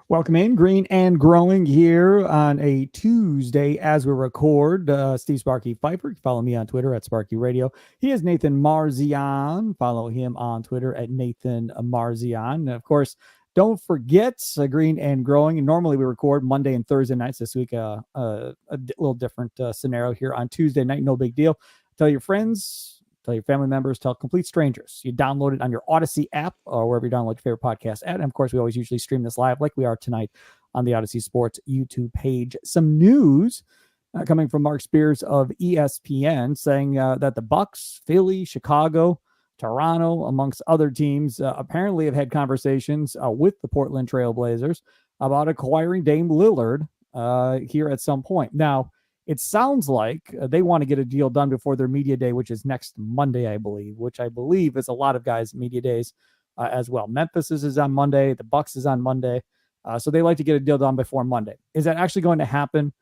Welcome in, Green and Growing here on a Tuesday as we record. Steve Sparky Fifer. Follow me on Twitter at Sparky Radio. He is Nathan Marzion. Follow him on Twitter at Nathan Marzion. Of course, don't forget Green and Growing. Normally we record Monday and Thursday nights. This week, little different scenario here on Tuesday night. No big deal. Tell your friends, tell your family members, tell complete strangers. You download it on your Odyssey app or wherever you download your favorite podcast at. And of course, we always usually stream this live like we are tonight on the Odyssey Sports YouTube page. Some news coming from Mark Spears of ESPN saying that the Bucks, Philly, Chicago, Toronto, amongst other teams, apparently have had conversations with the Portland Trail Blazers about acquiring Dame Lillard here at some point. Now, it sounds like they want to get a deal done before their media day, which is next Monday, I believe, which I believe is a lot of guys' media days as well. Memphis is on Monday. The Bucks is on Monday. So they like to get a deal done before Monday. Is that actually going to happen?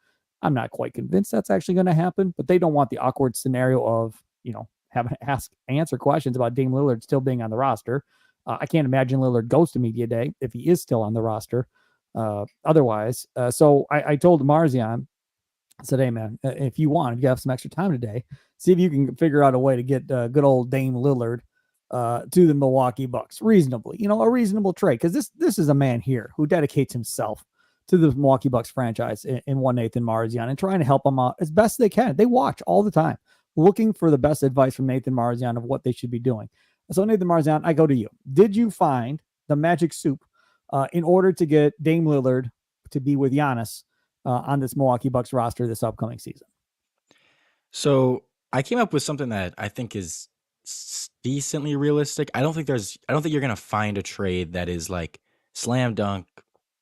I'm not quite convinced that's actually going to happen, but they don't want the awkward scenario of, having to answer questions about Dame Lillard still being on the roster. I can't imagine Lillard goes to media day if he is still on the roster otherwise. So I told Marzion, I said, hey, man, if you have some extra time today, see if you can figure out a way to get good old Dame Lillard to the Milwaukee Bucks reasonably, a reasonable trade. Because this is a man here who dedicates himself to the Milwaukee Bucks franchise in one Nathan Marzion and trying to help them out as best they can. They watch all the time, looking for the best advice from Nathan Marzion of what they should be doing. So, Nathan Marzion, I go to you. Did you find the magic soup in order to get Dame Lillard to be with Giannis on this Milwaukee Bucks roster this upcoming season? So I came up with something that I think is decently realistic. I don't think you're going to find a trade that is like slam dunk,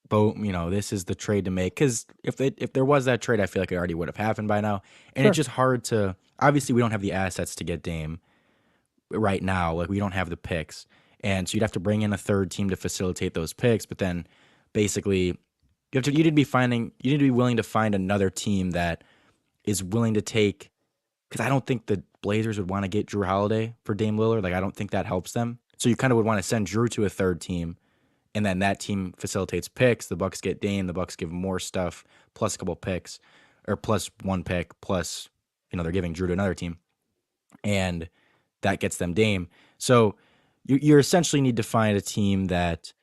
boom, this is the trade to make. Because if there was that trade, I feel like it already would have happened by now. And It's just hard to, obviously we don't have the assets to get Dame right now. Like we don't have the picks. And so you'd have to bring in a third team to facilitate those picks. But then basically you need to be willing to find another team that is willing to take, because I don't think the Blazers would want to get Jrue Holiday for Dame Lillard. Like I don't think that helps them. So you kind of would want to send Jrue to a third team, and then that team facilitates picks. The Bucks get Dame. The Bucks give more stuff, plus a couple picks, or plus one pick, plus they're giving Jrue to another team, and that gets them Dame. So you essentially need to find a team that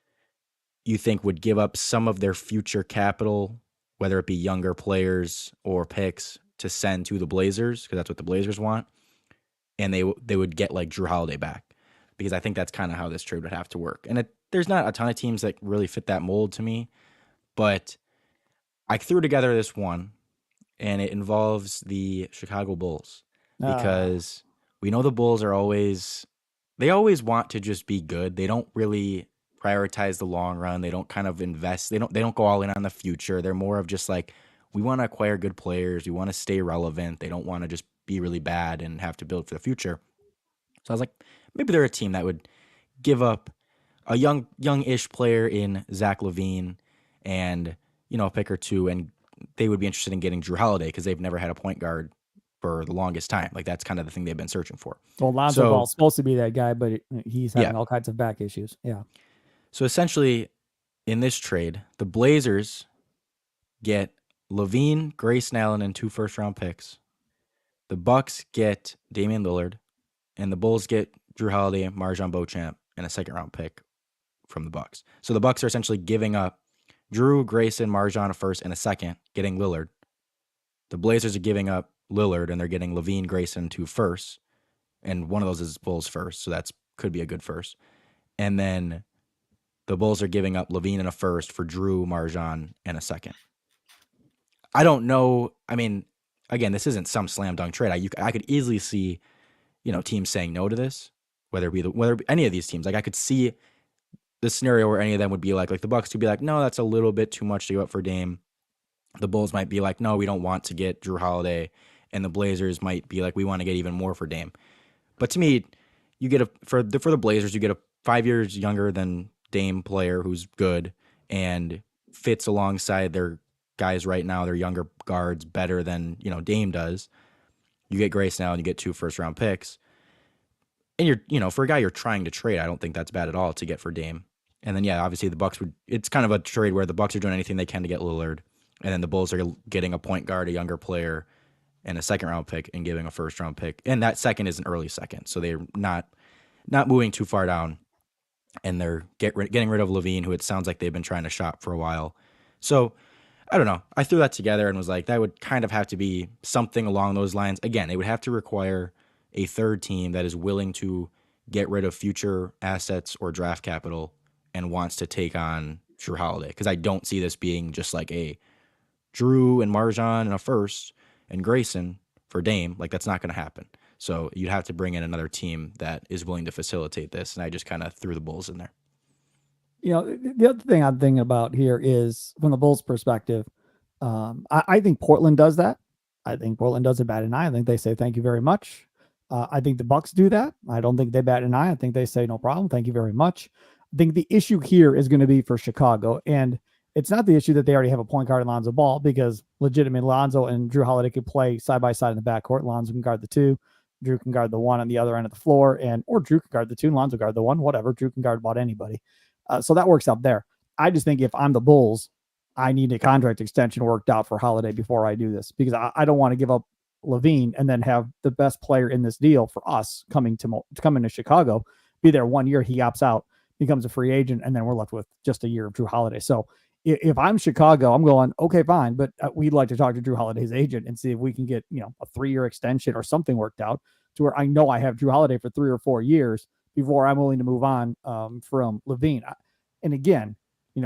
you think would give up some of their future capital, whether it be younger players or picks, to send to the Blazers, because that's what the Blazers want, and they would get like Jrue Holiday back, because I think that's kind of how this trade would have to work. And there's not a ton of teams that really fit that mold to me, but I threw together this one, and it involves the Chicago Bulls, because we know the Bulls they always want to just be good. They don't really prioritize the long run. They don't kind of invest. They don't go all in on the future. They're more of just like, we want to acquire good players. We want to stay relevant. They don't want to just be really bad and have to build for the future. So I was like, maybe they're a team that would give up a young-ish player in Zach LaVine and, a pick or two, and they would be interested in getting Jrue Holiday because they've never had a point guard for the longest time. Like that's kind of the thing they've been searching for. Well, Lonzo Ball's supposed to be that guy, but he's having all kinds of back issues. Yeah. So essentially, in this trade, the Blazers get LaVine, Grayson Allen, and 2 first-round picks. The Bucks get Damian Lillard, and the Bulls get Jrue Holiday, Marjon Beauchamp, and a second-round pick from the Bucks. So the Bucks are essentially giving up Jrue, Grayson, Marjon, a first, and a second, getting Lillard. The Blazers are giving up Lillard, and they're getting LaVine, Grayson, 2 firsts, and one of those is Bulls first, so that could be a good first. And then the Bulls are giving up LaVine and a first for Jrue, Marjon, and a second. I don't know. I mean, again, this isn't some slam dunk trade. I could easily see, teams saying no to this, whether any of these teams. Like I could see the scenario where any of them would be like the Bucks would be like, no, that's a little bit too much to go up for Dame. The Bulls might be like, no, we don't want to get Jrue Holiday, and the Blazers might be like, we want to get even more for Dame. But to me, you get for the Blazers, you get a 5 years younger than Dame player who's good and fits alongside their guys right now, their younger guards, better than Dame does. You get Grace now, and you get 2 first-round picks. And you're for a guy you're trying to trade, I don't think that's bad at all to get for Dame. And then, yeah, obviously the Bucks would. It's kind of a trade where the Bucks are doing anything they can to get Lillard, and then the Bulls are getting a point guard, a younger player, and a second round pick, and giving a first round pick. And that second is an early second, so they're not moving too far down. And they're getting rid of Levine, who it sounds like they've been trying to shop for a while. So I don't know. I threw that together and was like, that would kind of have to be something along those lines. Again, it would have to require a third team that is willing to get rid of future assets or draft capital and wants to take on Jrue Holiday. Because I don't see this being just like a Jrue and Marzion and a first and Grayson for Dame. Like, that's not going to happen. So you'd have to bring in another team that is willing to facilitate this. And I just kind of threw the Bulls in there. The other thing I'm thinking about here is from the Bulls' perspective. I think Portland does that. I think Portland does it bat an eye. I think they say thank you very much. I think the Bucks do that. I don't think they bat an eye. I think they say no problem. Thank you very much. I think the issue here is going to be for Chicago, and it's not the issue that they already have a point guard in Lonzo Ball, because legitimately Lonzo and Jrue Holiday could play side by side in the backcourt. Lonzo can guard the two, Jrue can guard the one on the other end of the floor, or Jrue can guard the two and Lonzo guard the one, whatever. Jrue can guard about anybody. So that works out there. I just think if I'm the Bulls, I need a contract extension worked out for Holiday before I do this, because I don't want to give up Levine and then have the best player in this deal for us coming to Chicago, be there 1 year, he opts out, becomes a free agent, and then we're left with just a year of Jrue Holiday. So if I'm Chicago, I'm going, okay, fine, but we'd like to talk to Jrue Holiday's agent and see if we can get a 3-year extension or something worked out to where I know I have Jrue Holiday for 3 or 4 years before I'm willing to move on from Levine. And again,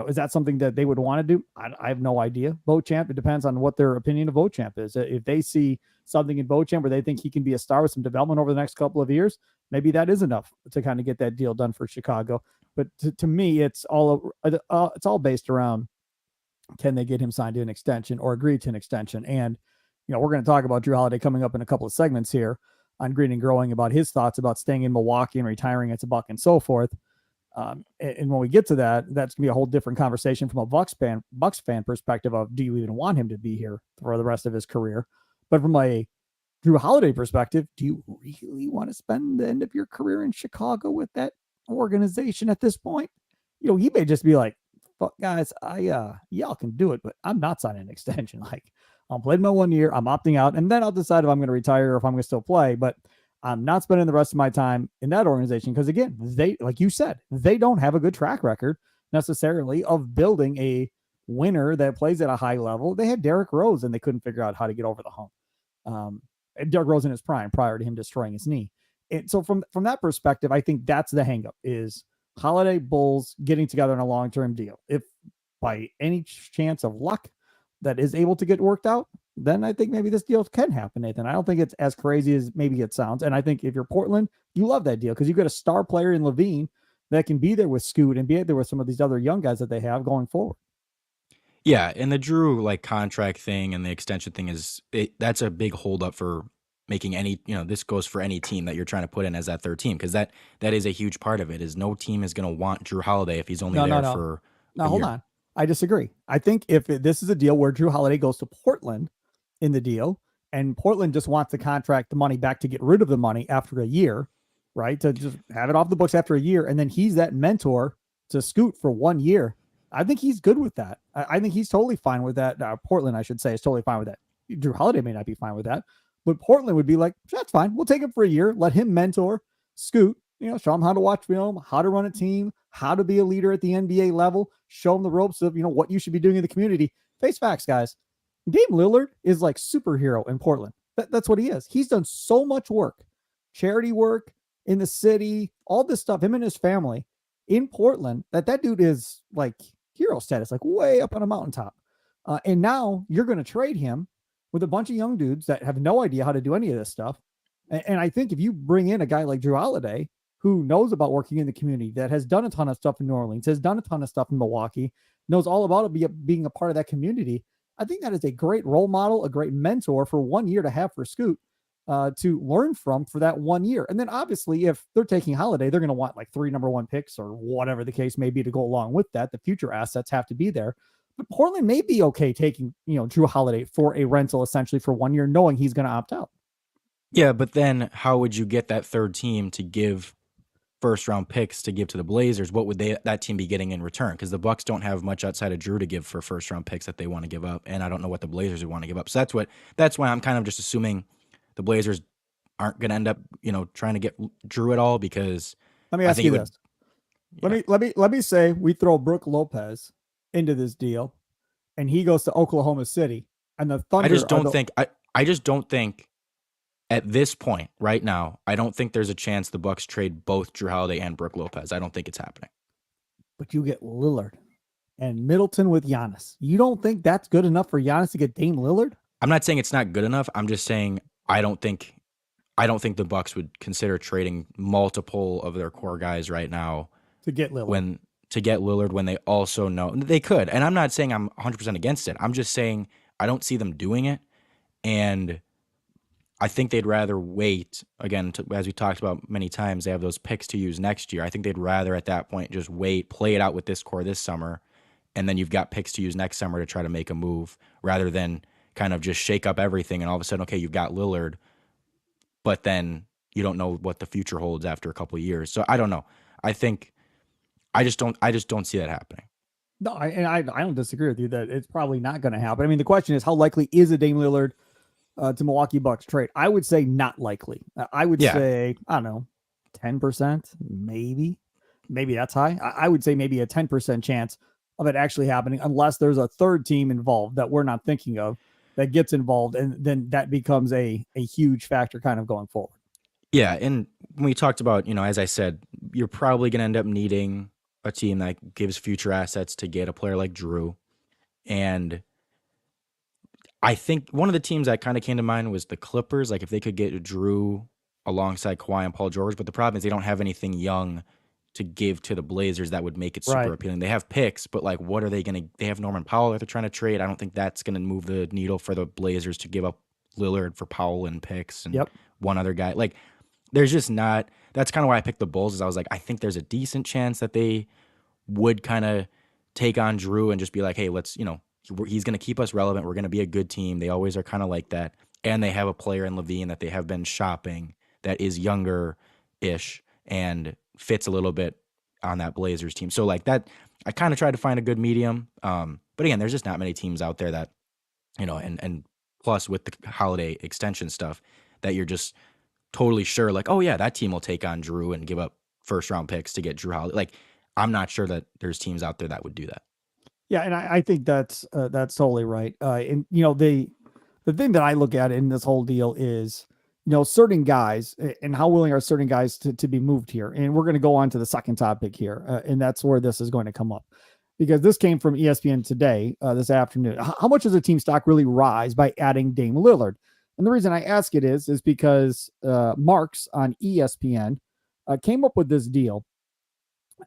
is that something that they would want to do? I have no idea. Beauchamp, it depends on what their opinion of Beauchamp is. If they see something in Beauchamp where they think he can be a star with some development over the next couple of years, maybe that is enough to kind of get that deal done for Chicago. But to me, it's all based around, can they get him signed to an extension or agree to an extension? And, we're going to talk about Jrue Holiday coming up in a couple of segments here on Green and Growing about his thoughts about staying in Milwaukee and retiring at the Buck and so forth. And when we get to that, that's gonna be a whole different conversation from a Bucks fan perspective of, do you even want him to be here for the rest of his career? But from a Jrue Holiday perspective, do you really want to spend the end of your career in Chicago with that organization at this point? He may just be like, fuck guys, y'all can do it, but I'm not signing an extension. Like, I'm playing my 1 year, I'm opting out, and then I'll decide if I'm going to retire or if I'm going to still play. But I'm not spending the rest of my time in that organization because, again, they, like you said, they don't have a good track record necessarily of building a winner that plays at a high level. They had Derrick Rose, and they couldn't figure out how to get over the hump. Derrick Rose in his prime prior to him destroying his knee. And so from that perspective, I think that's the hangup, is Holiday, Bulls getting together in a long-term deal. If by any chance of luck that is able to get worked out, then I think maybe this deal can happen, Nathan. I don't think it's as crazy as maybe it sounds. And I think if you're Portland, you love that deal because you got a star player in Levine that can be there with Scoot and be there with some of these other young guys that they have going forward. Yeah, and the Jrue contract thing and the extension thing that's a big holdup for making any, this goes for any team that you're trying to put in as that third team, because that is a huge part of it. Is no team is going to want Jrue Holiday if he's only for no, hold on. I disagree. I think if this is a deal where Jrue Holiday goes to Portland in the deal, and Portland just wants the money back to get rid of the money after a year, right? To just have it off the books after a year. And then he's that mentor to Scoot for 1 year. I think he's good with that. I think he's totally fine with that. Portland, I should say, is totally fine with that. Jrue Holiday may not be fine with that, but Portland would be like, that's fine. We'll take him for a year. Let him mentor Scoot, show him how to watch film, how to run a team, how to be a leader at the NBA level, show him the ropes of, what you should be doing in the community. Face facts, guys. Dame Lillard is like superhero in Portland. That's what he is. He's done so much work, charity work in the city, all this stuff, him and his family in Portland, that dude is like hero status, like way up on a mountaintop. And now you're going to trade him with a bunch of young dudes that have no idea how to do any of this stuff. And I think if you bring in a guy like Jrue Holiday, who knows about working in the community, that has done a ton of stuff in New Orleans, has done a ton of stuff in Milwaukee, knows all about it, being a part of that community, I think that is a great role model, a great mentor for 1 year to have for Scoot to learn from for that 1 year. And then obviously if they're taking Holiday, they're going to want like 3 number 1 picks or whatever the case may be to go along with that. The future assets have to be there. But Portland may be okay taking, Jrue Holiday for a rental essentially for 1 year, knowing he's going to opt out. Yeah, but then how would you get that third team to give first round picks to give to the Blazers, what would that team be getting in return? Because the Bucks don't have much outside of Jrue to give for first round picks that they want to give up, and I don't know what the Blazers would want to give up. So that's why I'm kind of just assuming the Blazers aren't going to end up, trying to get Jrue at all, because let me ask you this. Let me say we throw Brook Lopez into this deal, and he goes to Oklahoma City, and the Thunder. I just don't think at this point right now, I don't think there's a chance the Bucks trade both Jrue Holiday and Brook Lopez. I don't think it's happening. But you get Lillard and Middleton with Giannis. You don't think that's good enough for Giannis to get Dame Lillard? I'm not saying it's not good enough. I'm just saying I don't think the Bucks would consider trading multiple of their core guys right now to get Lillard. When they also know they could. And I'm not saying I'm 100% against it. I'm just saying I don't see them doing it. And I think they'd rather wait, again, as we talked about many times, they have those picks to use next year. I think they'd rather at that point just wait, play it out with this core this summer, and then you've got picks to use next summer to try to make a move, rather than kind of just shake up everything and all of a sudden, okay, you've got Lillard, but then you don't know what the future holds after a couple of years. So I don't know. I just don't see that happening. No, I don't disagree with you that it's probably not going to happen. I mean, the question is, how likely is a Dame Lillard to Milwaukee Bucks trade? I would say not likely. I would say, I don't know, 10%, maybe that's high. I would say maybe a 10% chance of it actually happening, unless there's a third team involved that we're not thinking of that gets involved. And then that becomes a huge factor kind of going forward. Yeah. And when we talked about, as I said, you're probably going to end up needing a team that gives future assets to get a player like Jrue. And I think one of the teams that kind of came to mind was the Clippers. Like if they could get Jrue alongside Kawhi and Paul George, but the problem is they don't have anything young to give to the Blazers that would make it super appealing. They have picks, but like, what are they going to, they have Norman Powell that they're trying to trade. I don't think that's going to move the needle for the Blazers to give up Lillard for Powell and picks and one other guy. Like there's just not, that's kind of why I picked the Bulls, is I was like, I think there's a decent chance that they would kind of take on Jrue and just be like, hey, let's, he's going to keep us relevant. We're going to be a good team. They always are kind of like that. And they have a player in Levine that they have been shopping that is younger-ish and fits a little bit on that Blazers team. So like that, I kind of tried to find a good medium. But again, there's just not many teams out there that, and plus with the Holiday extension stuff, that you're just totally sure like, oh yeah, that team will take on Jrue and give up first round picks to get Jrue Holiday. Like I'm not sure that there's teams out there that would do that. Yeah, and I think that's totally right. And the thing that I look at in this whole deal is, certain guys and how willing are certain guys to be moved here. And we're going to go on to the second topic here, and that's where this is going to come up, because this came from ESPN today, this afternoon. How much does a team stock really rise by adding Dame Lillard? And the reason I ask it is because Marks on ESPN came up with this deal.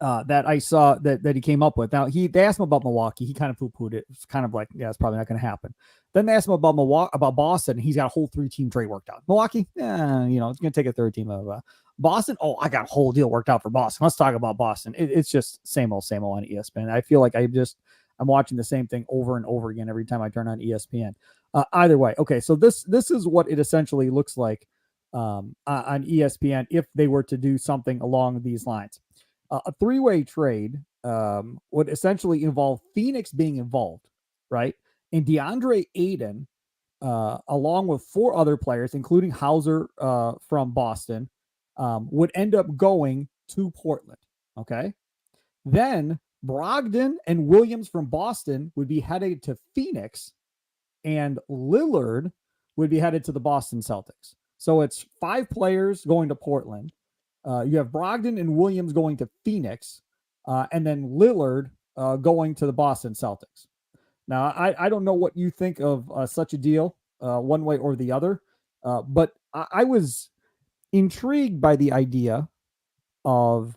That I saw that he came up with. Now they asked him about Milwaukee. He kind of poo-pooed it. It's kind of like, yeah, it's probably not going to happen. Then they asked him about Boston. He's got a whole 3-team trade worked out. Milwaukee, it's going to take a third team of Boston. Oh, I got a whole deal worked out for Boston. Let's talk about Boston. It's just same old on ESPN. I feel like I'm watching the same thing over and over again every time I turn on ESPN. Either way, okay. So this is what it essentially looks like on ESPN if they were to do something along these lines. A 3-way trade would essentially involve Phoenix being involved, right? And DeAndre Ayton, along with 4 other players, including Hauser from Boston, would end up going to Portland, okay? Then Brogdon and Williams from Boston would be headed to Phoenix, and Lillard would be headed to the Boston Celtics. So it's 5 players going to Portland. You have Brogdon and Williams going to Phoenix, and then Lillard going to the Boston Celtics. Now, I don't know what you think of such a deal, one way or the other, but I was intrigued by the idea of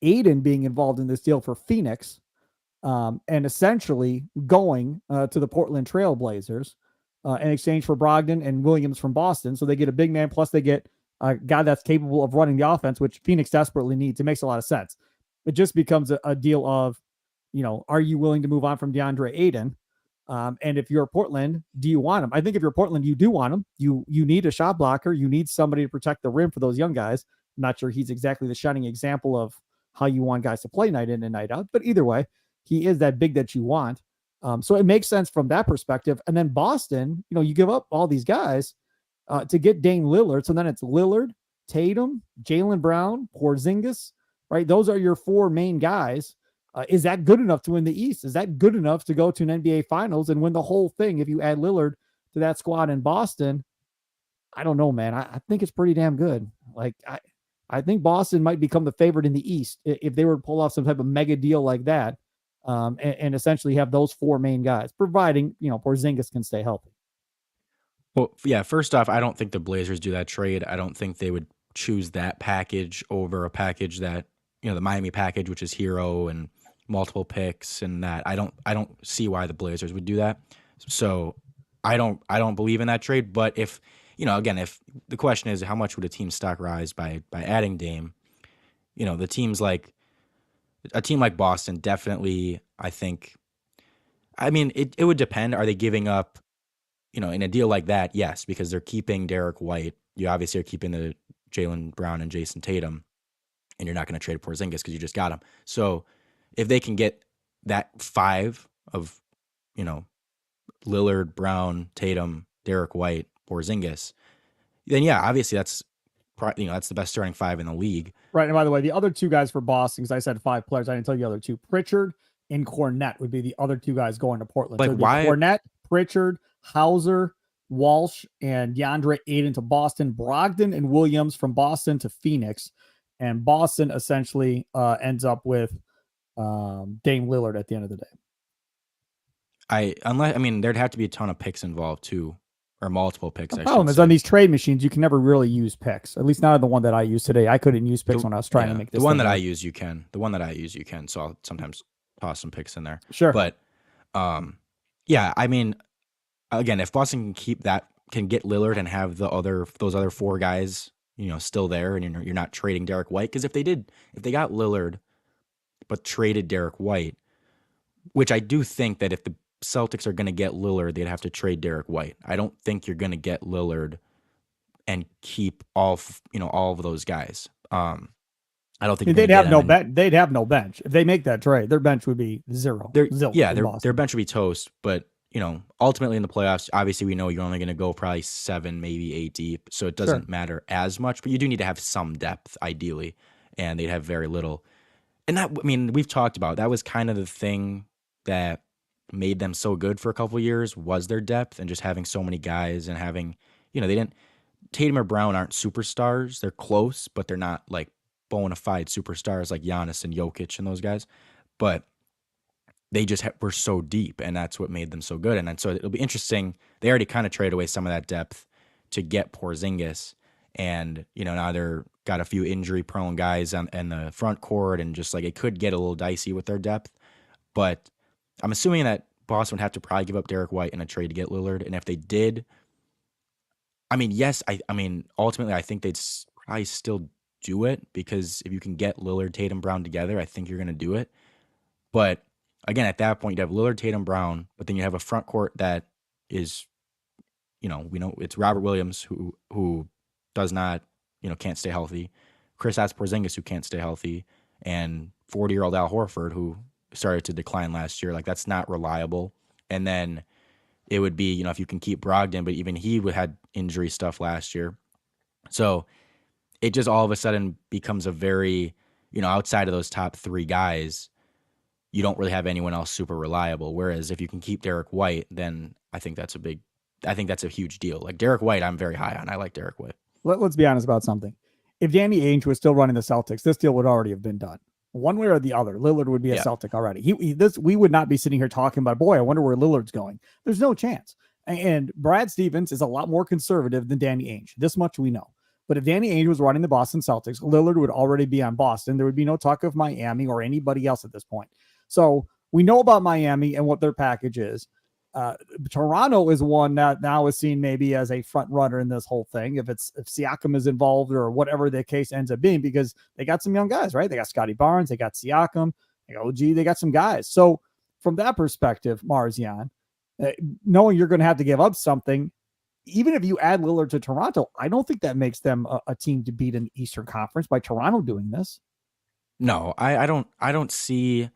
Aiden being involved in this deal for Phoenix, and essentially going to the Portland Trail Blazers in exchange for Brogdon and Williams from Boston. So they get a big man, plus they get a guy that's capable of running the offense, which Phoenix desperately needs. It makes a lot of sense. It just becomes a deal of, are you willing to move on from DeAndre Ayton? And if you're Portland, do you want him? I think if you're Portland, you do want him. You need a shot blocker. You need somebody to protect the rim for those young guys. I'm not sure he's exactly the shining example of how you want guys to play night in and night out, but either way, he is that big that you want. So it makes sense from that perspective. And then Boston, you give up all these guys to get Dame Lillard. So then it's Lillard, Tatum, Jaylen Brown, Porzingis, right? Those are your 4 main guys. Is that good enough to win the East? Is that good enough to go to an NBA Finals and win the whole thing if you add Lillard to that squad in Boston? I don't know, man. I think it's pretty damn good. Like, I think Boston might become the favorite in the East if they were to pull off some type of mega deal like that, and essentially have those 4 main guys, providing, Porzingis can stay healthy. Well, yeah, first off, I don't think the Blazers do that trade. I don't think they would choose that package over a package that, the Miami package, which is Hero and multiple picks and that. I don't see why the Blazers would do that. So I don't believe in that trade. But if, again, if the question is how much would a team's stock rise by adding Dame, the teams like a team like Boston definitely, I think, I mean, it would depend. Are they giving up, in a deal like that? Yes, because they're keeping Derek White. You obviously are keeping the Jaylen Brown and Jason Tatum, and you're not going to trade Porzingis because you just got him. So if they can get that 5 of, Lillard, Brown, Tatum, Derek White, Porzingis, then yeah, obviously that's that's the best starting 5 in the league. Right. And by the way, the other 2 guys for Boston, because I said 5 players, I didn't tell you the other 2. Pritchard and Cornette would be the other 2 guys going to Portland. Like, so why? Cornette, Pritchard, Hauser, Walsh, and DeAndre Ayton to Boston, Brogdon and Williams from Boston to Phoenix. And Boston essentially ends up with Dame Lillard at the end of the day. There'd have to be a ton of picks involved too, or multiple picks. The problem is on these trade machines, you can never really use picks. At least not the one that I use today. I couldn't use picks when I was trying to make this. The one that I use, you can. The one that I use, you can. So I'll sometimes toss some picks in there. Sure. But, yeah, I mean, again, if Boston can get Lillard and have those other 4 guys, still there, and you're not trading Derek White, because if they got Lillard, but traded Derek White, which I do think that if the Celtics are going to get Lillard, they'd have to trade Derek White. I don't think you're going to get Lillard and keep all of those guys. I don't think they'd have no bench. They'd have no bench if they make that trade. Their bench would be zero. Their bench would be toast. But ultimately in the playoffs, obviously we know you're only going to go probably 7, maybe 8 deep, so it doesn't matter as much. But you do need to have some depth, ideally, and they'd have very little. And that, we've talked about that was kind of the thing that made them so good for a couple of years, was their depth and just having so many guys and having, Tatum or Brown aren't superstars. They're close, but they're not like bona fide superstars like Giannis and Jokic and those guys. But they just were so deep, and that's what made them so good. And so it'll be interesting. They already kind of traded away some of that depth to get Porzingis, and now they're got a few injury prone guys in the front court, and just like it could get a little dicey with their depth. But I'm assuming that Boston would have to probably give up Derek White in a trade to get Lillard. And if they did, yes, ultimately I think they'd probably still do it, because if you can get Lillard, Tatum, Brown together, I think you're going to do it. But again, at that point, you'd have Lillard, Tatum, Brown, but then you have a front court that is, we know it's Robert Williams who does not, can't stay healthy. Kristaps Porzingis, who can't stay healthy, and 40-year-old Al Horford, who started to decline last year. Like, that's not reliable. And then it would be, if you can keep Brogdon, but even he had injury stuff last year. So it just all of a sudden becomes a very, outside of those top 3 guys, you don't really have anyone else super reliable. Whereas if you can keep Derek White, then I think that's a huge deal. Like Derek White, I'm very high on. I like Derek White. Let's be honest about something. If Danny Ainge was still running the Celtics, this deal would already have been done. One way or the other, Lillard would be a Celtic already. We would not be sitting here talking about, boy, I wonder where Lillard's going. There's no chance. And Brad Stevens is a lot more conservative than Danny Ainge. This much we know. But if Danny Ainge was running the Boston Celtics, Lillard would already be on Boston. There would be no talk of Miami or anybody else at this point. So we know about Miami and what their package is. Toronto is one that now is seen maybe as a front runner in this whole thing. If Siakam is involved or whatever the case ends up being, because they got some young guys, right? They got Scotty Barnes, they got Siakam, they got OG, they got some guys. So from that perspective, Marzion, knowing you're going to have to give up something, even if you add Lillard to Toronto, I don't think that makes them a team to beat in the Eastern Conference by Toronto doing this. No, I don't see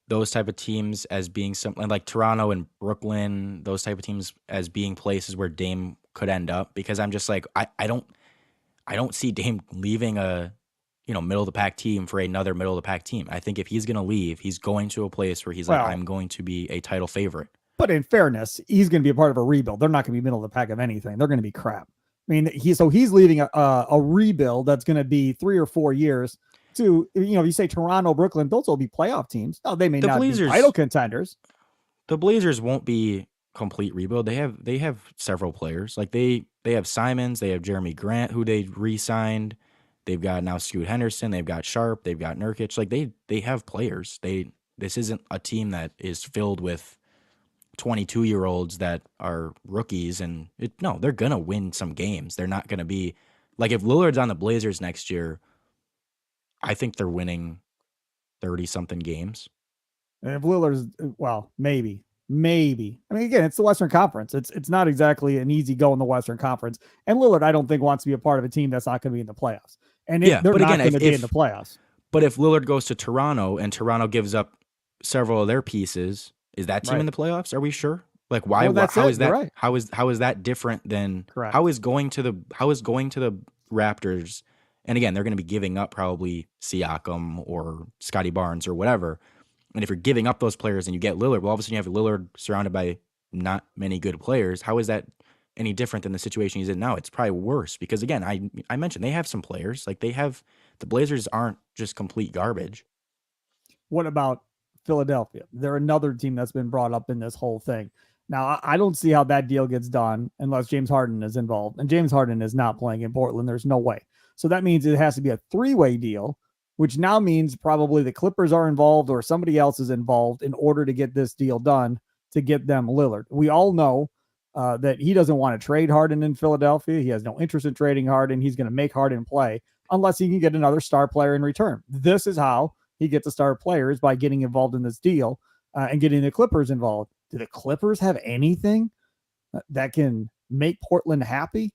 those type of teams as being something like Toronto and Brooklyn, those type of teams as being places where Dame could end up, because I'm just like I don't see Dame leaving a middle of the pack team for another middle of the pack team. I think if he's going to leave, he's going to a place where he's like, Well, I'm going to be a title favorite. but in fairness, he's going to be a part of a rebuild. They're not going to be middle of the pack of anything. They're going to be crap. I mean, he's leading a rebuild that's going to be 3 or 4 years. To you say Toronto, Brooklyn, those will be playoff teams. No, they may not be title contenders. The Blazers won't be complete rebuild. They have several players. Like they have Simons, they have Jeremy Grant, who they re-signed. They've got now Scoot Henderson, they've got Sharp, they've got Nurkic. Like they have players. This isn't a team that is filled with 22-year-olds that are rookies, and they're gonna win some games. They're not gonna be like, if Lillard's on the Blazers next year, I think they're winning 30 something games. And if Lillard's, well, maybe. I mean, again, it's the Western Conference. It's not exactly an easy go in the Western Conference. And Lillard, I don't think, wants to be a part of a team that's not going to be in the playoffs. And they're not going to be in the playoffs. But if Lillard goes to Toronto and Toronto gives up several of their pieces, is that team in the playoffs? Are we sure? Like, why? Well, how is that? Right. How is that different than? Correct. How is going to the Raptors? And again, they're going to be giving up probably Siakam or Scotty Barnes or whatever. And if you're giving up those players and you get Lillard, well, all of a sudden you have Lillard surrounded by not many good players. How is that any different than the situation he's in now? It's probably worse, because again, I mentioned they have some players. Like the Blazers aren't just complete garbage. What about Philadelphia? They're another team that's been brought up in this whole thing. Now, I don't see how that deal gets done unless James Harden is involved. And James Harden is not playing in Portland. There's no way. So that means it has to be a 3-way deal, which now means probably the Clippers are involved or somebody else is involved in order to get this deal done to get them Lillard. We all know that he doesn't want to trade Harden in Philadelphia. He has no interest in trading Harden. He's going to make Harden play unless he can get another star player in return. This is how he gets a star player, is by getting involved in this deal and getting the Clippers involved. Do the Clippers have anything that can make Portland happy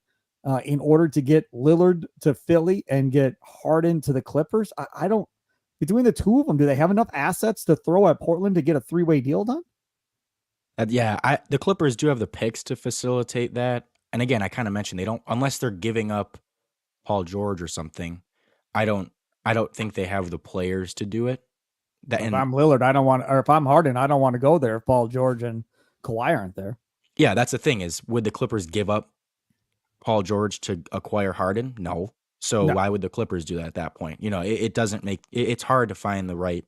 in order to get Lillard to Philly and get Harden to the Clippers? I don't. Between the two of them, do they have enough assets to throw at Portland to get a 3-way deal done? The Clippers do have the picks to facilitate that. And again, I kind of mentioned they don't, unless they're giving up Paul George or something. I don't think they have the players to do it. If I'm Lillard, I don't want, or if I'm Harden, I don't want to go there if Paul George and Kawhi aren't there. Yeah, that's the thing, is would the Clippers give up Paul George to acquire Harden? No. So why would the Clippers do that at that point? It doesn't make it's hard to find the right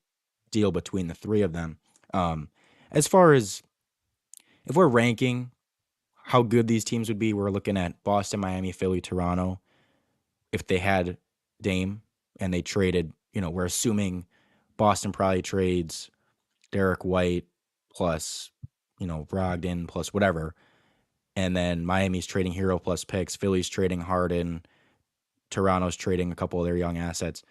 deal between the three of them. As far as if we're ranking how good these teams would be, we're looking at Boston, Miami, Philly, Toronto. If they had Dame and they traded, we're assuming Boston probably trades Derek White plus, Brogdon plus whatever. And then Miami's trading Hero plus picks. Philly's trading Harden. Toronto's trading a couple of their young assets.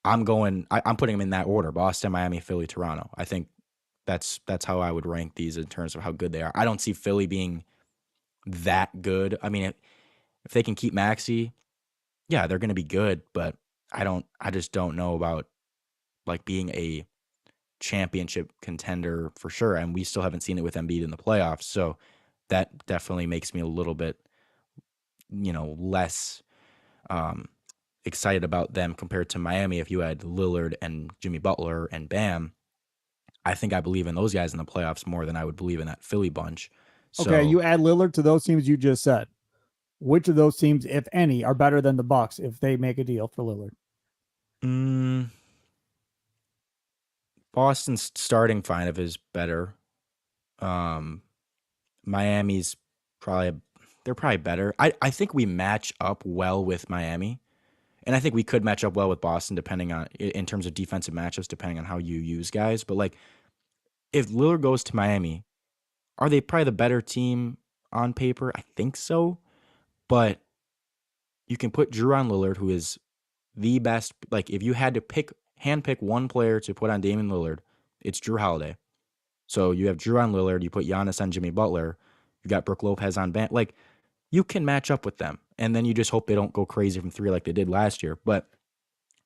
I'm putting them in that order: Boston, Miami, Philly, Toronto. I think that's how I would rank these in terms of how good they are. I don't see Philly being that good. I mean, if they can keep Maxey, yeah, they're going to be good, but I just don't know about like being a championship contender for sure. And we still haven't seen it with Embiid in the playoffs. So that definitely makes me a little bit, less excited about them compared to Miami. If you had Lillard and Jimmy Butler and Bam, I think I believe in those guys in the playoffs more than I would believe in that Philly bunch. So, okay, you add Lillard to those teams you just said. Which of those teams, if any, are better than the Bucks if they make a deal for Lillard? Boston's starting five is better. Miami's they're probably better. I think we match up well with Miami, and I think we could match up well with Boston depending on, in terms of defensive matchups, depending on how you use guys. But like, if Lillard goes to Miami, are they probably the better team on paper? I think so, but you can put Jrue on Lillard, who is the best. Like, if you had to handpick one player to put on Damian Lillard, it's Jrue Holiday. So you have Jrue on Lillard, you put Giannis on Jimmy Butler, You got Brook Lopez on bench. Like, you can match up with them. And then you just hope they don't go crazy from three like they did last year. But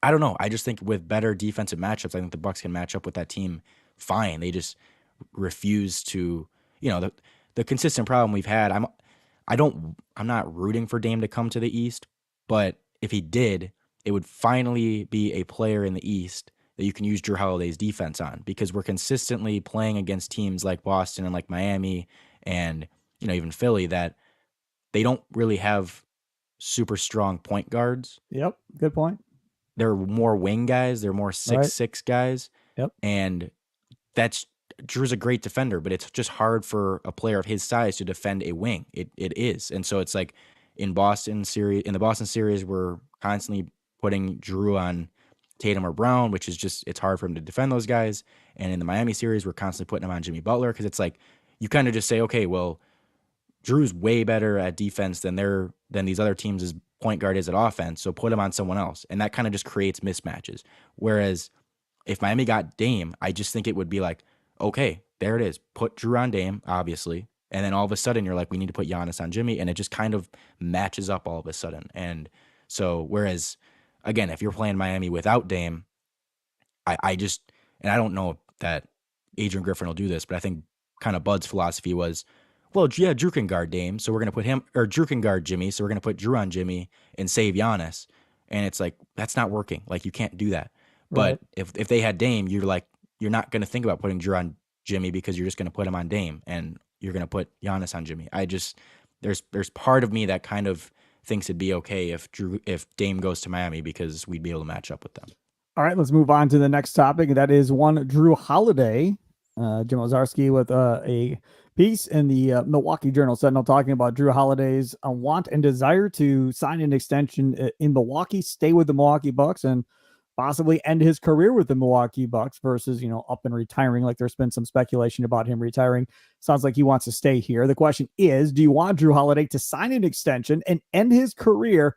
I don't know. I just think with better defensive matchups, I think the Bucks can match up with that team fine. They just refuse to, the consistent problem we've had. I'm not rooting for Dame to come to the East, but if he did, it would finally be a player in the East that you can use Jrue Holiday's defense on, because we're consistently playing against teams like Boston and like Miami and, even Philly, that they don't really have super strong point guards. Yep. Good point. They're more wing guys. They're more 6'6" guys. Yep. And Jrue's a great defender, but it's just hard for a player of his size to defend a wing. It is. And so it's like in the Boston series, we're constantly putting Jrue on Tatum or Brown, which is just, it's hard for him to defend those guys. And in the Miami series, we're constantly putting him on Jimmy Butler, because it's like you kind of just say, okay, well, Jrue's way better at defense than these other teams' point guard is at offense, so put him on someone else. And that kind of just creates mismatches. Whereas if Miami got Dame, I just think it would be like, okay, there it is. Put Jrue on Dame, obviously. And then all of a sudden you're like, we need to put Giannis on Jimmy. And it just kind of matches up all of a sudden. And so, whereas, again, if you're playing Miami without Dame, I don't know that Adrian Griffin will do this, but I think kind of Bud's philosophy was, well, yeah, Jrue can guard Dame, so we're going to put him, or Jrue can guard Jimmy, so we're going to put Jrue on Jimmy and save Giannis. And it's like, that's not working. Like, you can't do that. But if they had Dame, you're not going to think about putting Jrue on Jimmy, because you're just going to put him on Dame, and you're going to put Giannis on Jimmy. There's part of me that kind of thinks it'd be okay if Dame goes to Miami, because we'd be able to match up with them. All right, let's move on to the next topic. That is one Jrue Holiday. Jim Ozarski with a piece in the Milwaukee Journal-Sentinel talking about Jrue Holiday's want and desire to sign an extension in Milwaukee, stay with the Milwaukee Bucks, and possibly end his career with the Milwaukee Bucks versus, up and retiring. Like, there's been some speculation about him retiring. Sounds like he wants to stay here. The question is, do you want Jrue Holiday to sign an extension and end his career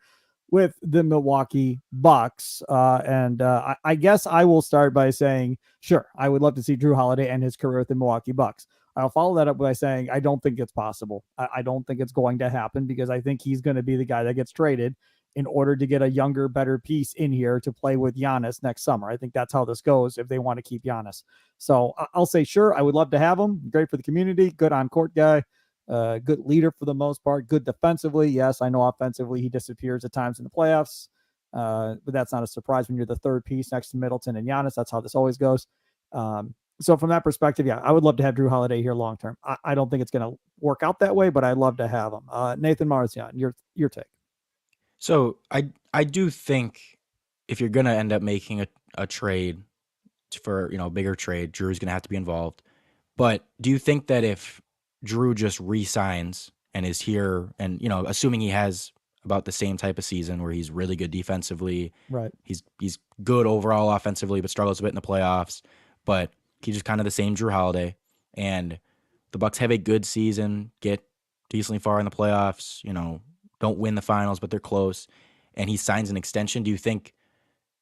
with the Milwaukee Bucks? I guess I will start by saying, sure, I would love to see Jrue Holiday end his career with the Milwaukee Bucks. I'll follow that up by saying I don't think it's possible. I don't think it's going to happen, because I think he's going to be the guy that gets traded in order to get a younger, better piece in here to play with Giannis next summer. I think that's how this goes if they want to keep Giannis. So I'll say, sure, I would love to have him. Great for the community, good on-court guy. Good leader for the most part, good defensively. Yes, I know offensively he disappears at times in the playoffs, but that's not a surprise when you're the third piece next to Middleton and Giannis. That's how this always goes. So from that perspective, yeah, I would love to have Jrue Holiday here long term. I don't think it's going to work out that way, but I'd love to have him. Nathan Marzion, your take. So I do think if you're going to end up making a trade for, a bigger trade, Drew's going to have to be involved. But do you think that if Jrue just re-signs and is here, and assuming he has about the same type of season where he's really good defensively, right? He's good overall offensively, but struggles a bit in the playoffs. But he's just kind of the same Jrue Holiday, and the Bucks have a good season, get decently far in the playoffs. Don't win the finals, but they're close. And he signs an extension. Do you think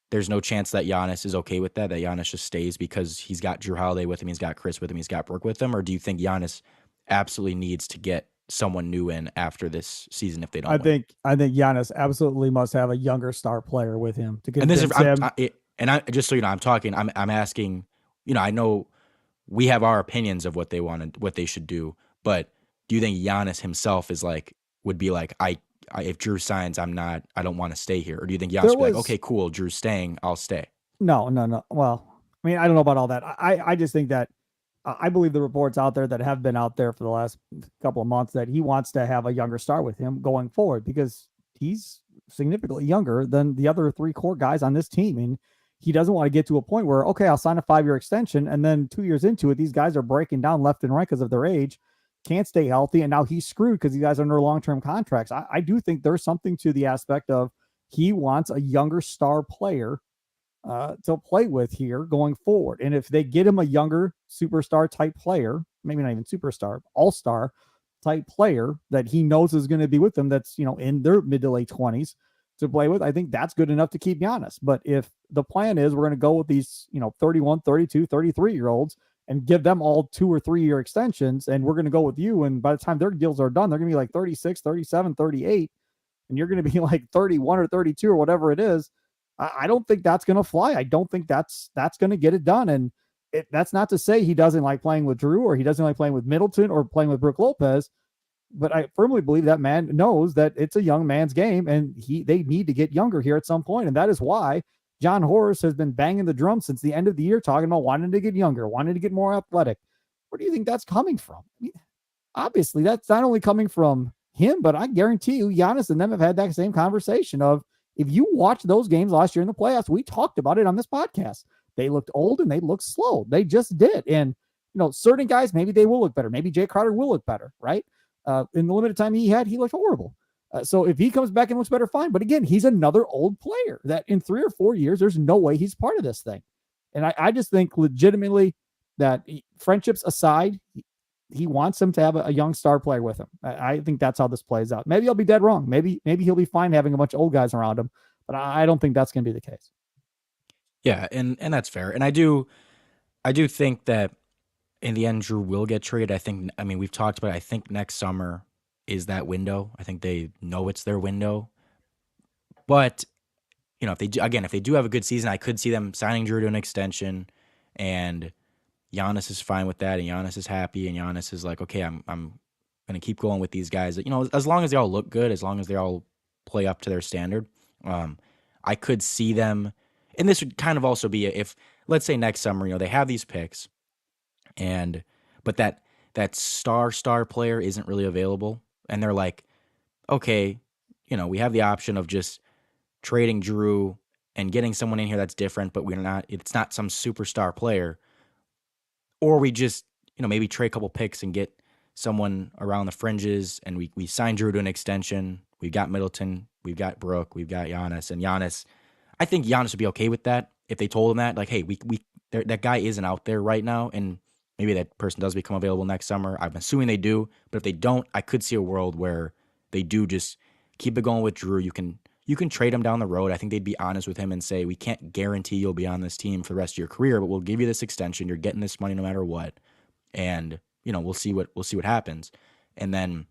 there's no chance that Giannis is okay with that? That Giannis just stays because he's got Jrue Holiday with him, he's got Khris with him, he's got Brook with him, or do you think Giannis absolutely needs to get someone new in after this season if they don't win? I think Giannis absolutely must have a younger star player with him to convince him. I just so you know, I'm asking, I know we have our opinions of what they want, what they should do, but do you think Giannis himself would be like, if Jrue signs, I don't want to stay here? Or do you think Giannis would be like, okay, cool, Drew's staying, I'll stay? No. Well, I mean, I don't know about all that. I just think that I believe the reports out there that have been out there for the last couple of months that he wants to have a younger star with him going forward, because he's significantly younger than the other three core guys on this team. And he doesn't want to get to a point where, okay, I'll sign a 5-year extension, and then 2 years into it, these guys are breaking down left and right because of their age, can't stay healthy, and now he's screwed because these guys are under long-term contracts. I do think there's something to the aspect of he wants a younger star player to play with here going forward. And if they get him a younger superstar type player, maybe not even superstar, all-star type player that he knows is going to be with them, that's, in their mid to late 20s to play with, I think that's good enough to keep Giannis. But if the plan is we're going to go with these, 31, 32, 33-year-olds and give them all 2 or 3 year extensions. And we're going to go with you. And by the time their deals are done, they're going to be like 36, 37, 38. And you're going to be like 31 or 32 or whatever it is. I don't think that's going to fly. I don't think that's going to get it done. And that's not to say he doesn't like playing with Jrue or he doesn't like playing with Middleton or playing with Brook Lopez. But I firmly believe that man knows that it's a young man's game and they need to get younger here at some point. And that is why John Horst has been banging the drum since the end of the year, talking about wanting to get younger, wanting to get more athletic. Where do you think that's coming from? I mean, obviously, that's not only coming from him, but I guarantee you, Giannis and them have had that same conversation of, if you watch those games last year in the playoffs, we talked about it on this podcast. They looked old and they looked slow. They just did. And, certain guys, maybe they will look better. Maybe Jay Crowder will look better, right? In the limited time he had, he looked horrible. So if he comes back and looks better, fine. But again, he's another old player that in 3 or 4 years, there's no way he's part of this thing. And I just think legitimately that friendships aside, he wants him to have a young star player with him. I think that's how this plays out. Maybe I'll be dead wrong. Maybe he'll be fine having a bunch of old guys around him, but I don't think that's going to be the case. Yeah, and that's fair. And I do think that in the end, Jrue will get traded. I mean, we've talked about it. I think next summer is that window. I think they know it's their window. But, if they do have a good season, I could see them signing Jrue to an extension, and Giannis is fine with that, and Giannis is happy, and Giannis is like, okay, I'm going to keep going with these guys. As long as they all look good, as long as they all play up to their standard, I could see them. And this would kind of also be if, let's say next summer, they have these picks, but that star player isn't really available, and they're like, okay, we have the option of just trading Jrue and getting someone in here that's different, but it's not some superstar player. Or we just, maybe trade a couple picks and get someone around the fringes, and we sign Jrue to an extension. We've got Middleton, we've got Brook, we've got Giannis. And Giannis, I think Giannis would be okay with that if they told him that. Like, hey, that guy isn't out there right now, and maybe that person does become available next summer. I'm assuming they do, but if they don't, I could see a world where they do just keep it going with Jrue. You can trade him down the road. I think they'd be honest with him and say, we can't guarantee you'll be on this team for the rest of your career, but we'll give you this extension. You're getting this money no matter what. And, we'll see what happens. And then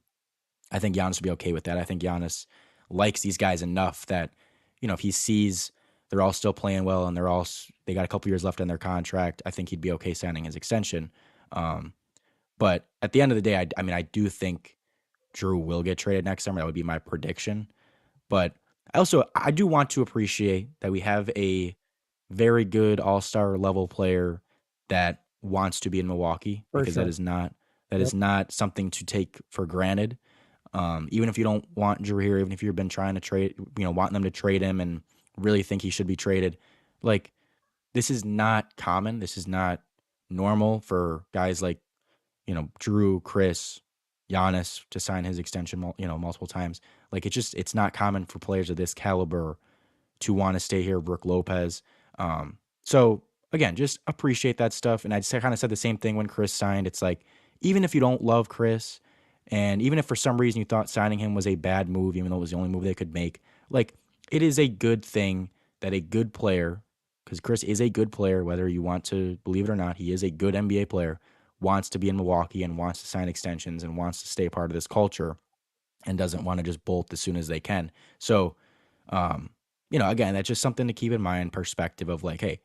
I think Giannis would be okay with that. I think Giannis likes these guys enough that, if he sees they're all still playing well and they got a couple years left on their contract, I think he'd be okay signing his extension. But at the end of the day, I do think Jrue will get traded next summer. That would be my prediction. But I do want to appreciate that we have a very good all-star level player that wants to be in Milwaukee, because that is not something to take for granted. Even if you don't want Jrue here, even if you've been trying to trade, wanting them to trade him and really think he should be traded, like, this is not common. This is not normal for guys like, Jrue, Khris, Giannis to sign his extension, multiple times. Like, it's not common for players of this caliber to want to stay here. Brook Lopez. So again, just appreciate that stuff. And I just kind of said the same thing when Khris signed. It's like, even if you don't love Khris, and even if for some reason you thought signing him was a bad move, even though it was the only move they could make, like, it is a good thing that a good player, because Khris is a good player, whether you want to believe it or not, he is a good NBA player, wants to be in Milwaukee and wants to sign extensions and wants to stay part of this culture and doesn't want to just bolt as soon as they can. So, again, that's just something to keep in mind, perspective of like, hey,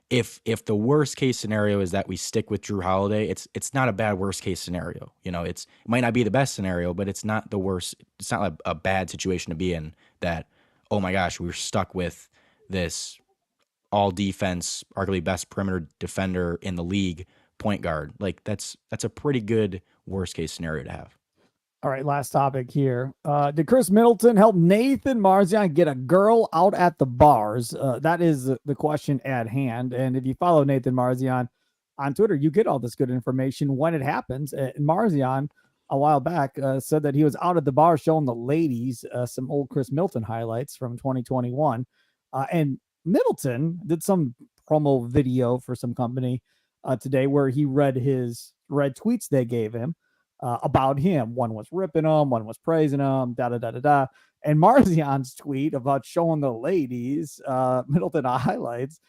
if the worst case scenario is that we stick with Jrue Holiday, it's not a bad worst case scenario. It might not be the best scenario, but it's not the worst. It's not a bad situation to be in that, oh my gosh, we're stuck with this all defense, arguably best perimeter defender in the league, point guard. Like, that's a pretty good worst case scenario to have. All right, last topic here. Did Khris Middleton help Nathan Marzion get a girl out at the bars? That is the question at hand. And if you follow Nathan Marzion on Twitter, you get all this good information when it happens. And Marzion, a while back, said that he was out at the bar showing the ladies some old Khris Middleton highlights from 2021. And Middleton did some promo video for some company today where he read tweets they gave him about him. One was ripping him, one was praising him, da-da-da-da-da. And Marzion's tweet about showing the ladies Middleton highlights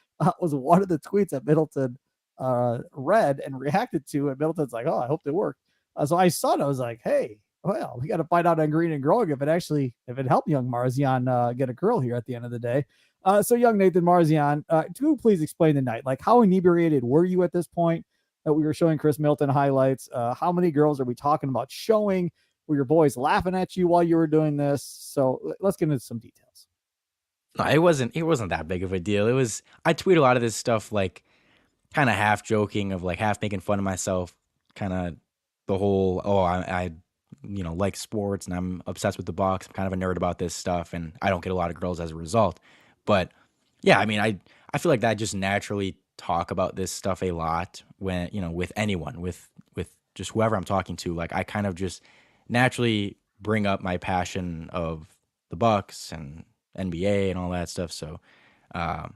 was one of the tweets that Middleton read and reacted to, and Middleton's like, oh, I hope it worked. So I saw it. I was like, hey, well, we got to find out on Green and Growing if it helped young Marzion get a girl here at the end of the day. So young Nathan Marzion, do please explain the night. Like, how inebriated were you at this point that we were showing Khris Middleton highlights? How many girls are we talking about showing? Were your boys laughing at you while you were doing this? So let's get into some details. No, it wasn't that big of a deal. I tweet a lot of this stuff like kind of half joking, of like half making fun of myself, kind of the whole, I like sports and I'm obsessed with the Bucks. I'm kind of a nerd about this stuff and I don't get a lot of girls as a result. But yeah, I mean, I feel like that I just naturally talk about this stuff a lot when, with anyone, with just whoever I'm talking to. Like, I kind of just naturally bring up my passion of the Bucks and NBA and all that stuff. So, it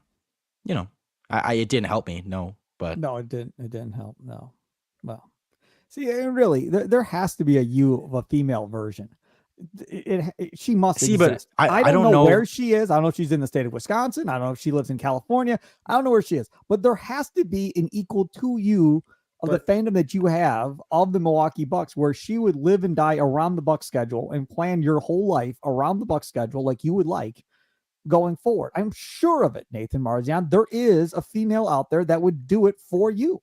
didn't help me, no, but no, it didn't help. No. Well, see, really, there has to be a female version. She must exist. But I don't know where she is. I don't know if she's in the state of Wisconsin. I don't know if she lives in California. I don't know where she is, but there has to be an equal to you of the fandom that you have of the Milwaukee Bucks, where she would live and die around the Bucks schedule and plan your whole life around the Bucks schedule like you would like going forward. I'm sure of it, Nathan Marzion. There is a female out there that would do it for you.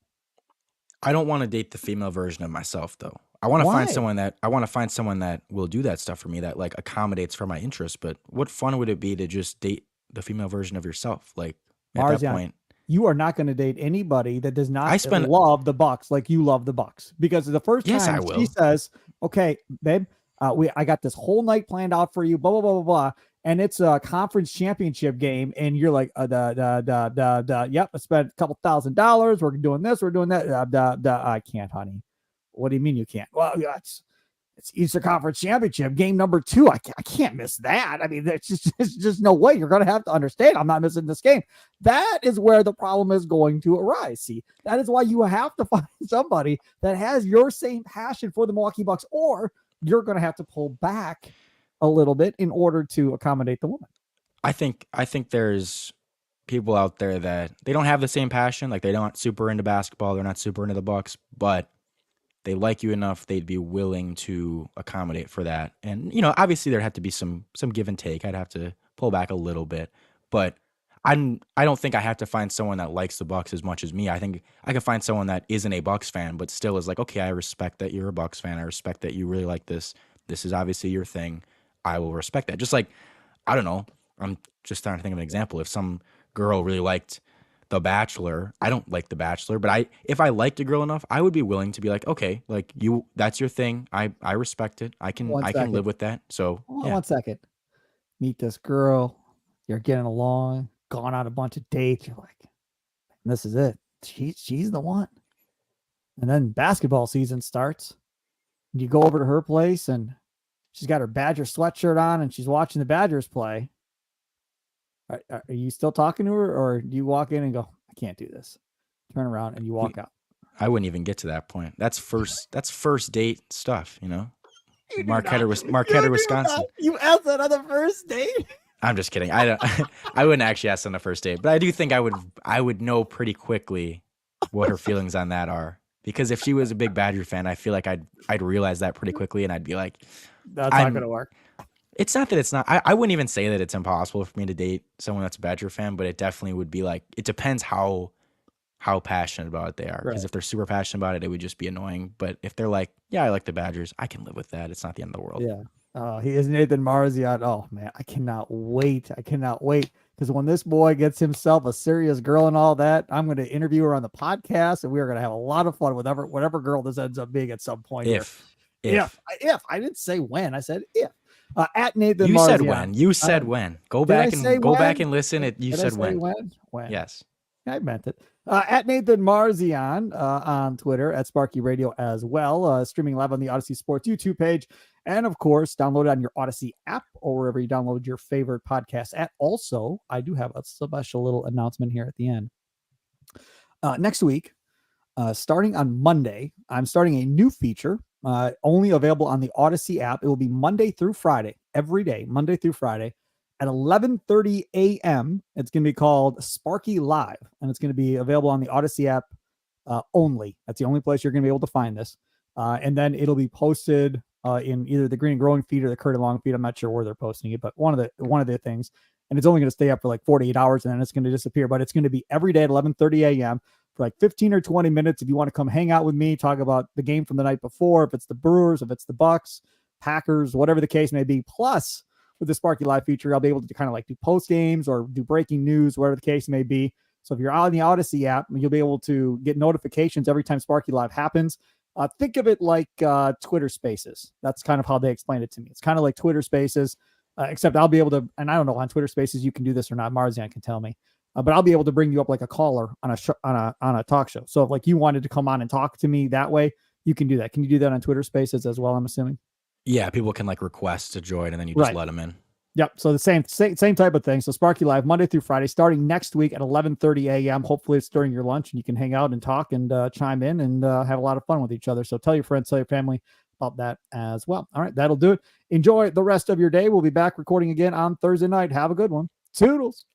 I don't want to date the female version of myself, though. I want to find someone that will do that stuff for me, that like accommodates for my interests. But what fun would it be to just date the female version of yourself? Like, at Marzion, that point, you are not going to date anybody that does not love the Bucks like you love the Bucks, because the first time she says, "Okay, babe, I got this whole night planned out for you," blah blah blah blah blah, and it's a conference championship game, and you're like, yep, I spent a couple $1,000. We're doing this, we're doing that. I can't, honey. What do you mean you can't? Well, it's Eastern Conference Championship game number 2. I can't miss that. I mean, there's just no way. You're going to have to understand I'm not missing this game. That is where the problem is going to arise. See, that is why you have to find somebody that has your same passion for the Milwaukee Bucks, or you're going to have to pull back a little bit in order to accommodate the woman. I think there's people out there that they don't have the same passion. Like, they're not super into basketball. They're not super into the Bucks, but they like you enough, they'd be willing to accommodate for that. And, obviously there'd have to be some give and take. I'd have to pull back a little bit, but I don't think I have to find someone that likes the Bucks as much as me. I think I could find someone that isn't a Bucks fan, but still is like, okay, I respect that you're a Bucks fan. I respect that you really like this. This is obviously your thing. I will respect that. Just like, I don't know, I'm just trying to think of an example. If some girl really liked The Bachelor, I don't like The Bachelor, but if I liked a girl enough, I would be willing to be like, okay, like, that's your thing. I respect it. I can live with that. So yeah. 1 second. Meet this girl. You're getting along, gone on a bunch of dates. You're like, this is it. She's the one. And then basketball season starts. You go over to her place and she's got her Badger sweatshirt on and she's watching the Badgers play. Are you still talking to her, or do you walk in and go, I can't do this? Turn around and you walk out. I wouldn't even get to that point. That's first date stuff, Marquette, Wisconsin. You asked that on the first date? I'm just kidding. I wouldn't actually ask on the first date, but I do think I would know pretty quickly what her feelings on that are. Because if she was a big Badger fan, I feel like I'd realize that pretty quickly, and I'd be like, that's not going to work. It's not that it's not. I wouldn't even say that it's impossible for me to date someone that's a Badger fan, but it definitely would be like, it depends how passionate about it they are. Because if they're super passionate about it, it would just be annoying. But if they're like, yeah, I like the Badgers, I can live with that. It's not the end of the world. Yeah. He is Nathan Marzion. Oh man, I cannot wait. Because when this boy gets himself a serious girl and all that, I'm going to interview her on the podcast, and we are going to have a lot of fun with whatever girl this ends up being at some point. If I didn't say when, I said if. At Nathan you Marzion. Said when. You said when. Go back and listen. You said when. When. Yes. I meant it. At Nathan Marzion on Twitter, at Sparky Radio as well. Streaming live on the Odyssey Sports YouTube page. And of course, download it on your Odyssey app or wherever you download your favorite podcast at. Also, I do have a special little announcement here at the end. Next week, starting on Monday, I'm starting a new feature. Only available on the Odyssey app. It will be Monday through Friday, every day, Monday through Friday at 11:30 a.m. It's going to be called Sparky Live, and it's going to be available on the Odyssey app only. That's the only place you're going to be able to find this. And then it'll be posted in either the Green and Growing feed or the Kurt and Long feed. I'm not sure where they're posting it, but one of the things. And it's only going to stay up for like 48 hours and then it's going to disappear. But it's going to be every day at 11:30 a.m. for like 15 or 20 minutes. If you want to come hang out with me, talk about the game from the night before, if it's the Brewers, if it's the Bucks, Packers, whatever the case may be. Plus, with the Sparky Live feature, I'll be able to kind of like do post games or do breaking news, whatever the case may be. So if you're out in the Odyssey app, you'll be able to get notifications every time Sparky Live happens. Think of it like Twitter Spaces. That's kind of how they explained it to me. It's kind of like Twitter Spaces, except I'll be able to, and I don't know on Twitter Spaces you can do this or not. Marzion can tell me, but I'll be able to bring you up like a caller on a talk show. So if like you wanted to come on and talk to me that way, you can do that. Can you do that on Twitter Spaces as well? I'm assuming. Yeah, people can like request to join, and then you just let them in. Yep. So the same type of thing. So Sparky Live Monday through Friday, starting next week at 11:30 a.m. Hopefully it's during your lunch and you can hang out and talk and chime in and have a lot of fun with each other. So tell your friends, tell your family about that as well. All right, that'll do it. Enjoy the rest of your day. We'll be back recording again on Thursday night. Have a good one. Toodles.